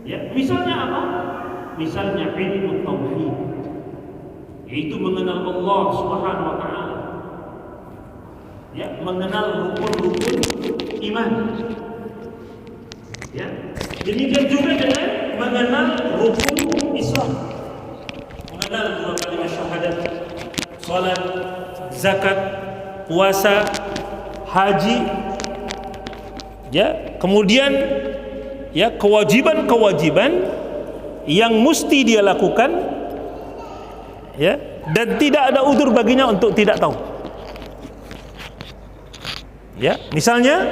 Ya, misalnya apa? Misalnya ilmu tauhid, yaitu mengenal Allah Subhanahu wa taala. Ya, mengenal rukun-rukun iman. Ya, demikian juga dengan mengenal rukun Islam. Mengenal dua kalimat syahadat, salat, zakat, puasa, haji. Ya, kemudian ya kewajiban-kewajiban yang mesti dia lakukan, ya, dan tidak ada udzur baginya untuk tidak tahu. Ya, misalnya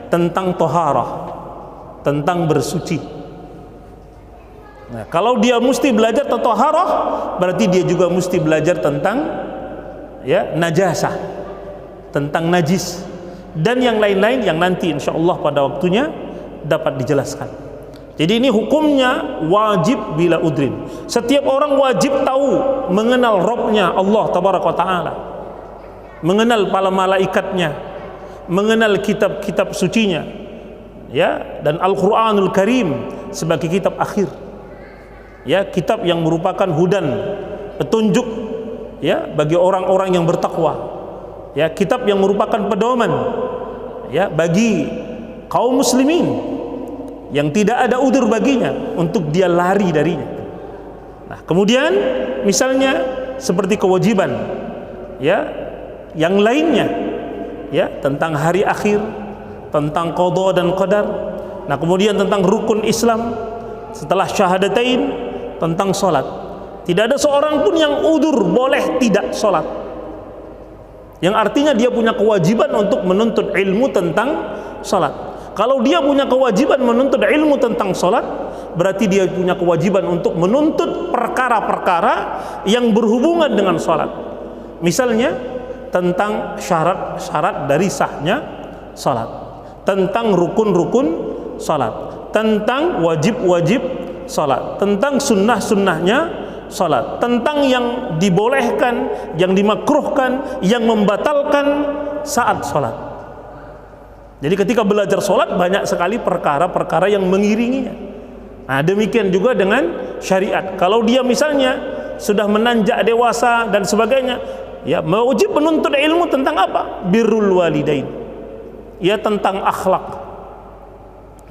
tentang toharah, tentang bersuci. Nah, kalau dia mesti belajar tentang toharah, berarti dia juga mesti belajar tentang ya najasah, tentang najis, dan yang lain-lain yang nanti insya Allah pada waktunya dapat dijelaskan. Jadi ini hukumnya wajib bila udrin. Setiap orang wajib tahu mengenal Rabbnya Allah Tabaraka Ta'ala, mengenal para malaikatnya, mengenal kitab-kitab sucinya, ya, dan Al-Quranul Karim sebagai kitab akhir, ya, kitab yang merupakan hudan, petunjuk, ya, bagi orang-orang yang bertakwa, ya, kitab yang merupakan pedoman, ya, bagi kaum muslimin yang tidak ada udzur baginya untuk dia lari darinya. Nah, kemudian misalnya seperti kewajiban, ya, yang lainnya, ya, tentang hari akhir, tentang qada dan qadar. Nah, kemudian tentang rukun Islam setelah syahadatain, tentang salat. Tidak ada seorang pun yang udzur boleh tidak salat, yang artinya dia punya kewajiban untuk menuntut ilmu tentang salat. Kalau dia punya kewajiban menuntut ilmu tentang salat, berarti dia punya kewajiban untuk menuntut perkara-perkara yang berhubungan dengan salat. Misalnya tentang syarat-syarat dari sahnya salat, tentang rukun-rukun salat, tentang wajib-wajib salat, tentang sunnah-sunnahnya salat, tentang yang dibolehkan, yang dimakruhkan, yang membatalkan saat salat. Jadi ketika belajar salat banyak sekali perkara-perkara yang mengiringinya. Nah, demikian juga dengan syariat. Kalau dia misalnya sudah menanjak dewasa dan sebagainya, ya, wajib menuntut ilmu tentang apa? Birrul walidain, ya, tentang akhlak,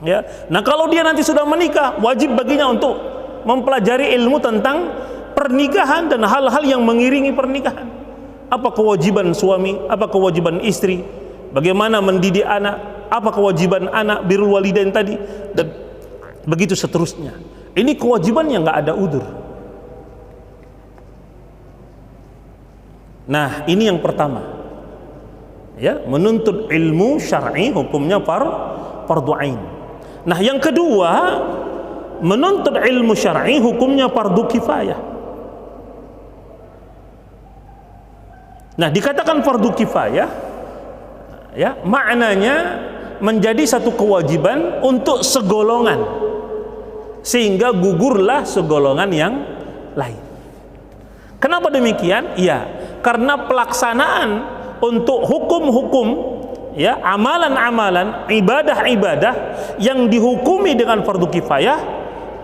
ya. Nah, kalau dia nanti sudah menikah, wajib baginya untuk mempelajari ilmu tentang pernikahan dan hal-hal yang mengiringi pernikahan. Apa kewajiban suami, apa kewajiban istri, bagaimana mendidik anak, apa kewajiban anak, birrul walidain tadi, dan begitu seterusnya. Ini kewajiban yang nggak ada udzur. Nah, ini yang pertama, ya, menuntut ilmu syar'i hukumnya fardu ain. Nah, yang kedua, menuntut ilmu syar'i hukumnya fardu kifayah. Nah, dikatakan fardu kifayah, ya, maknanya menjadi satu kewajiban untuk segolongan, sehingga gugurlah segolongan yang lain. Kenapa demikian? Ya, karena pelaksanaan untuk hukum-hukum, ya, amalan-amalan, ibadah-ibadah yang dihukumi dengan fardu kifayah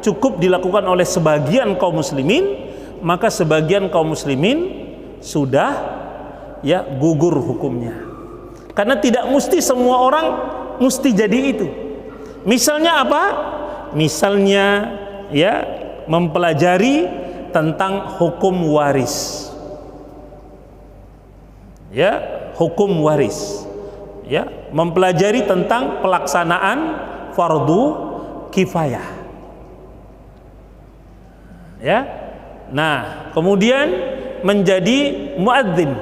cukup dilakukan oleh sebagian kaum muslimin, maka sebagian kaum muslimin sudah, ya, gugur hukumnya. Karena tidak mesti semua orang mesti jadi itu. Misalnya apa? Misalnya, ya, mempelajari tentang hukum waris, ya, hukum waris, ya, mempelajari tentang pelaksanaan fardu kifayah, ya. Nah, kemudian menjadi muadzin.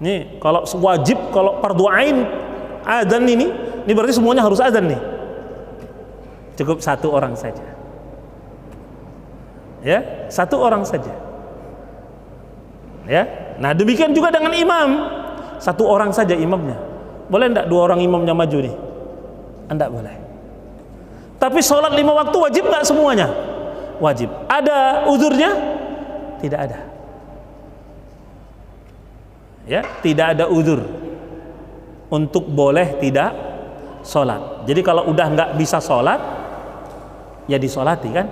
Nih, kalau wajib, kalau fardu ain adzan ini berarti semuanya harus adzan nih. Cukup satu orang saja, ya, satu orang saja, ya. Nah, demikian juga dengan imam, satu orang saja imamnya. Boleh enggak dua orang imamnya maju nih? Enggak boleh. Tapi sholat 5 waktu wajib enggak semuanya? Wajib. Ada uzurnya? Tidak ada. Ya, tidak ada uzur untuk boleh tidak sholat. Jadi kalau udah nggak bisa sholat, ya disolati kan.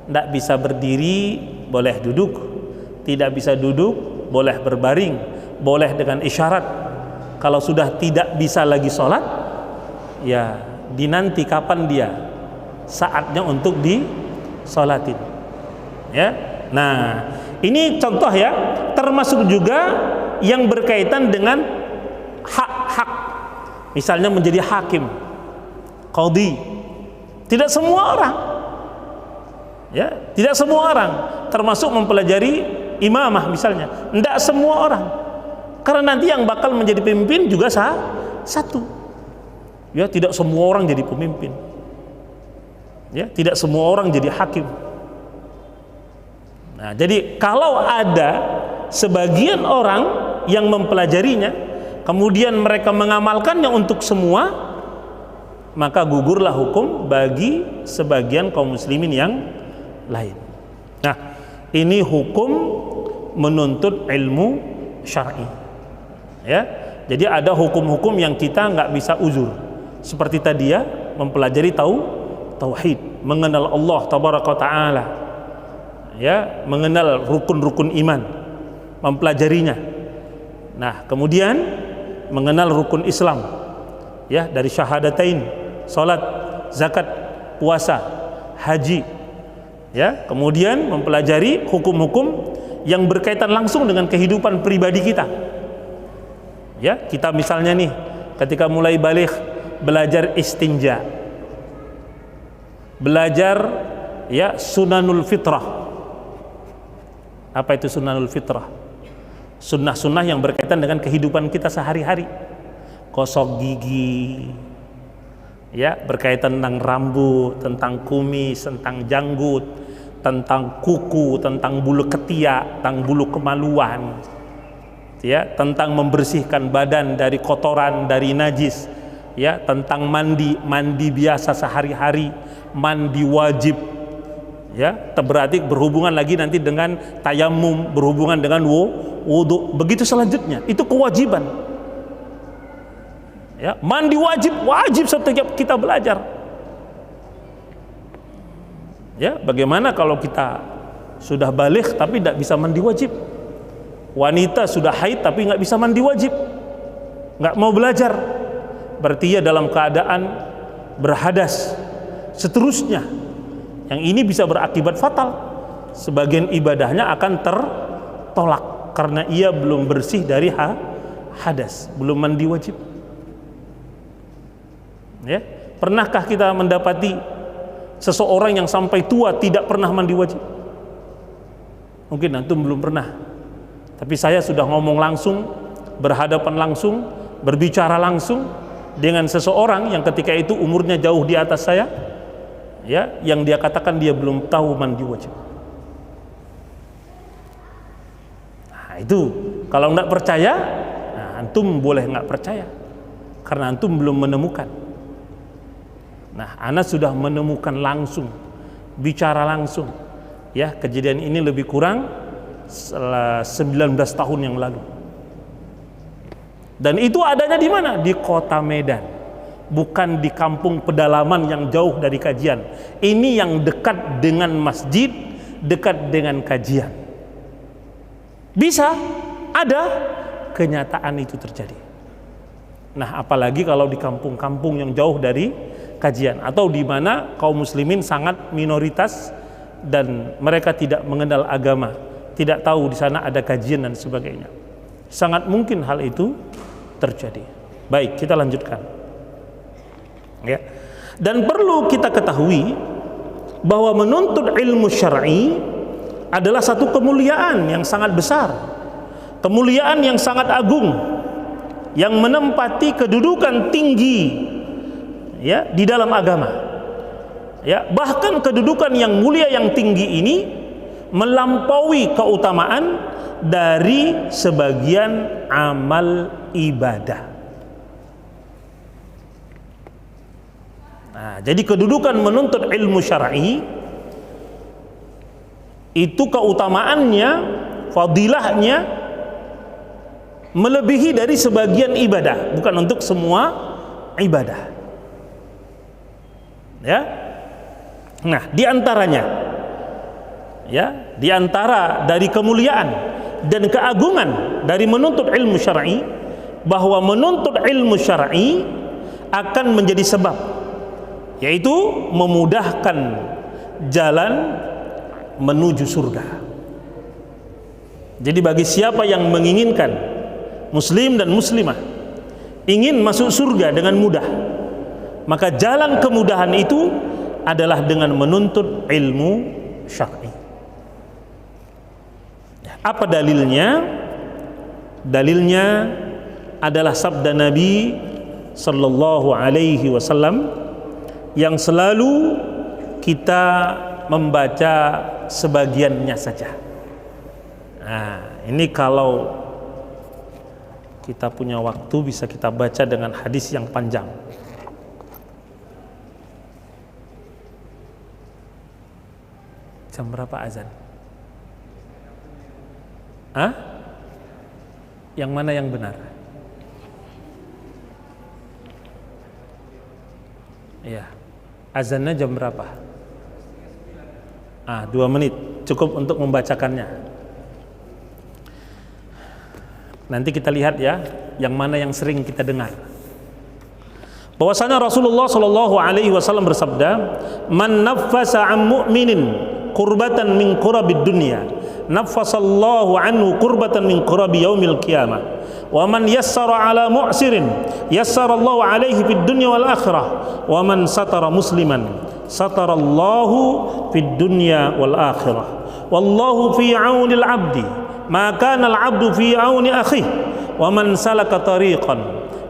Tidak bisa berdiri, boleh duduk. Tidak bisa duduk, boleh berbaring, boleh dengan isyarat. Kalau sudah tidak bisa lagi sholat, ya dinanti kapan dia saatnya untuk disolatin. Ya, nah ini contoh ya, termasuk juga yang berkaitan dengan hak-hak. Misalnya menjadi hakim, qadhi. Tidak semua orang, ya, tidak semua orang, termasuk mempelajari imamah misalnya, tidak semua orang, karena nanti yang bakal menjadi pemimpin juga satu, ya, tidak semua orang jadi pemimpin, ya, tidak semua orang jadi hakim. Nah, jadi kalau ada sebagian orang yang mempelajarinya, kemudian mereka mengamalkannya untuk semua, maka gugurlah hukum bagi sebagian kaum muslimin yang lain. Nah, ini hukum menuntut ilmu syar'i. Ya, jadi ada hukum-hukum yang kita nggak bisa uzur. Seperti tadi ya, mempelajari tauhid, mengenal Allah tabaraka taala. Ya, mengenal rukun-rukun iman, mempelajarinya. Nah, kemudian mengenal rukun Islam, ya, dari syahadatain, salat, zakat, puasa, haji, ya, kemudian mempelajari hukum-hukum yang berkaitan langsung dengan kehidupan pribadi kita. Ya, kita misalnya nih, ketika mulai baligh, belajar istinja, belajar ya sunanul fitrah. Apa itu sunanul fitrah? Sunnah-sunnah yang berkaitan dengan kehidupan kita sehari-hari. Gosok gigi, ya, berkaitan tentang rambut, tentang kumis, tentang janggut, tentang kuku, tentang bulu ketiak, tentang bulu kemaluan, ya, tentang membersihkan badan dari kotoran, dari najis, ya, tentang mandi biasa sehari-hari, mandi wajib, ya, berarti berhubungan lagi nanti dengan tayamum, berhubungan dengan wudu, begitu selanjutnya, itu kewajiban. Ya, mandi wajib setiap kita belajar. Ya, bagaimana kalau kita sudah baligh tapi tidak bisa mandi wajib? Wanita sudah haid tapi nggak bisa mandi wajib, nggak mau belajar, berarti ia dalam keadaan berhadas. Seterusnya, yang ini bisa berakibat fatal. Sebagian ibadahnya akan tertolak karena ia belum bersih dari hadas, belum mandi wajib. Ya, pernahkah kita mendapati seseorang yang sampai tua tidak pernah mandi wajib? Mungkin antum belum pernah, tapi saya sudah ngomong langsung, berhadapan langsung, berbicara langsung dengan seseorang yang ketika itu umurnya jauh di atas saya, ya, yang dia katakan dia belum tahu mandi wajib. Nah, itu kalau nggak percaya, nah, antum boleh nggak percaya karena antum belum menemukan. Nah, ana sudah menemukan langsung, bicara langsung, ya, kejadian ini lebih kurang 19 tahun yang lalu. Dan itu adanya di mana? Di kota Medan, bukan di kampung pedalaman yang jauh dari kajian. Ini yang dekat dengan masjid, dekat dengan kajian. Bisa ada kenyataan itu terjadi. Nah, apalagi kalau di kampung-kampung yang jauh dari kajian atau di mana kaum muslimin sangat minoritas dan mereka tidak mengenal agama, tidak tahu di sana ada kajian dan sebagainya. Sangat mungkin hal itu terjadi. Baik, kita lanjutkan. Ya. Dan perlu kita ketahui bahwa menuntut ilmu syar'i adalah satu kemuliaan yang sangat besar, kemuliaan yang sangat agung, yang menempati kedudukan tinggi, ya, di dalam agama. Ya, bahkan kedudukan yang mulia yang tinggi ini melampaui keutamaan dari sebagian amal ibadah. Nah, jadi kedudukan menuntut ilmu syar'i itu keutamaannya, fadilahnya melebihi dari sebagian ibadah, bukan untuk semua ibadah. Ya, Nah, diantaranya ya, diantara dari kemuliaan dan keagungan dari menuntut ilmu syar'i, bahwa menuntut ilmu syar'i akan menjadi sebab, yaitu memudahkan jalan menuju surga. Jadi bagi siapa yang menginginkan, muslim dan muslimah ingin masuk surga dengan mudah, maka jalan kemudahan itu adalah dengan menuntut ilmu syar'i. Apa dalilnya? Dalilnya adalah sabda Nabi sallallahu alaihi wasallam yang selalu kita membaca sebagiannya saja. Nah, ini kalau kita punya waktu bisa kita baca dengan hadis yang panjang. Jam berapa azan? Hah? Yang mana yang benar? Iya. Azannya jam berapa? 2 menit cukup untuk membacakannya. Nanti kita lihat ya, yang mana yang sering kita dengar. Bahwasanya Rasulullah Shallallahu Alaihi Wasallam bersabda, "Man naffasa an mu'minin kurbatan min kurabid dunya, naffasallahu anhu kurbatan min kurabi yaumil qiyamah. Wa man yassara ala mu'sirin, yassarallahu alaihi fid dunya wal akhirah. Wa man satara musliman, satarallahu fid dunya wal akhirah. Wallahu fi aunil abdi, ma kana al abdu fi auni akhihi. Wa man salaka tariqan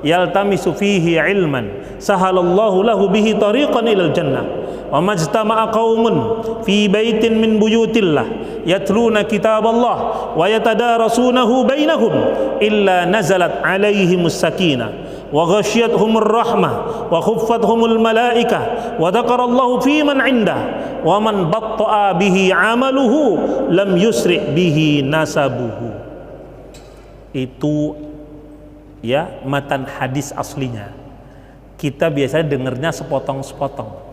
yaltamisu fihi ilman, sahalallahu lahu bihi tariqan ilal jannah. Wa majtama'a qaumun fi baitin min buyutillah yatluna kitaballah wa yatadarasunahu bainahum illa nazalat alaihimus sakinah wa ghasyiyatuhumur rahmah wa khuffathumul malaikah wa dzakarallahu fi man 'indah wa man batta'a bihi 'amaluhu lam yusri' bihi nasabuhu." Itu ya matan hadis aslinya. Kita biasanya dengarnya sepotong-sepotong.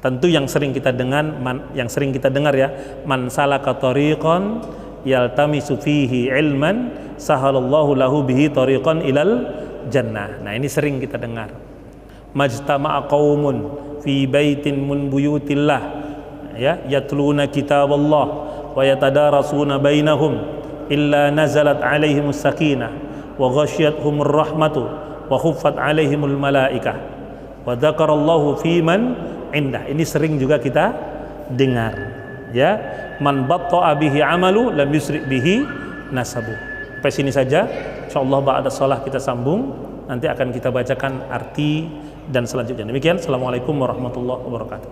Tentu yang sering kita dengar ya, man salaka tariqan yaltamisu fihi ilman sahalallahu lahu bihi tariqan ilal jannah. Nah, ini sering kita dengar. Majtama'a qaumun fi baitin min buyutillah ya yatluna kitaballah wa yatadarasuna bainahum illa nazalat alaihimus sakinah wa ghasyiyatuhumur rahmatu wa khuffat alaihimul malaikah wa dzakarallahu fi man indah. Ini sering juga kita dengar ya, man batta'a bihi amalu lam yusri bihi nasabu. Sampai sini saja, insyaallah ba'da shalah kita sambung, nanti akan kita bacakan arti dan selanjutnya. Demikian, assalamualaikum warahmatullahi wabarakatuh.